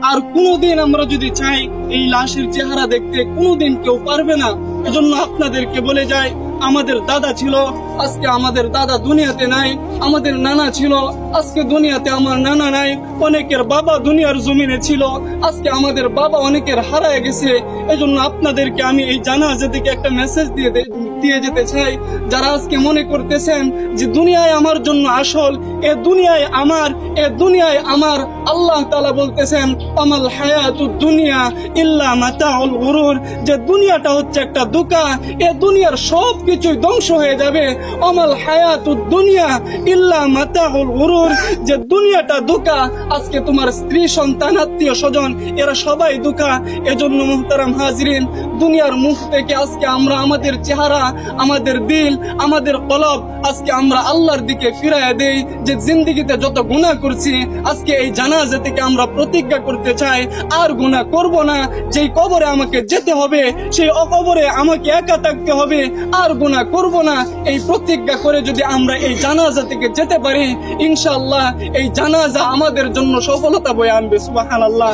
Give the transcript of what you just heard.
আর কোনোদিন আমরা যদি চাই এই লাশের চেহারা দেখতে, কোনোদিন কেউ পারবে না। এজন্য আপনাদেরকে বলে যাই, আমাদের দাদা ছিল, আজকে আমাদের দাদা দুনিয়াতে নাই। আমাদের নানা ছিল, আজকে দুনিয়াতে আমার নানা নাই। অনেকের বাবা দুনিয়ার জমিনে ছিল, আজকে আমাদের বাবা অনেকের হারায় গেছে। এজন্য আপনাদেরকে আমি এই জানাজা থেকে একটা মেসেজ দিয়ে যেতে চাই। যারা আজকে মনে করতেছেন যে দুনিয়ায় আমার জন্য আসল, এ দুনিয়ায় আমার, আল্লাহ তাআলা বলতেছেন আমাল হায়াতুদ দুনিয়া ইল্লা মাতাউল গুরুর, যে দুনিয়াটা হচ্ছে একটা ধোঁকা, এ দুনিয়ার সবকিছুই ধ্বংস হয়ে যাবে। আমাল হায়াতুদ দুনিয়া ইল্লা মাতাউল গুরুর, যে দুনিয়াটা ধোঁকা। আজকে তোমার স্ত্রী, সন্তান, আত্মীয় স্বজন এরা সবাই ধোঁকা। এজন্য মুহতারাম হাজরিন, দুনিয়ার মুখ থেকে আজকে আমরা আমাদের চেহারা, আমাদের দিল, আমাদের কলব আজকে আমরা আল্লাহর দিকে ফিরাইয়া দেই। যে জিন্দেগিতে যত গুনাহ করছি, আজকে এই জানাজা থেকে আমরা প্রতিজ্ঞা করতে চাই আর গুনাহ করব না। যেই কবরে আমাকে যেতে হবে, সেই কবরে আমাকে একা থাকতে হবে, আর গুনাহ করব না। এই প্রতিজ্ঞা করে যদি আমরা এই জানাজা থেকে যেতে পারি, ইনশাআল্লাহ এই জানাজা আমাদের জন্য সফলতা বয়ে আনবে। সুবহানাল্লাহ।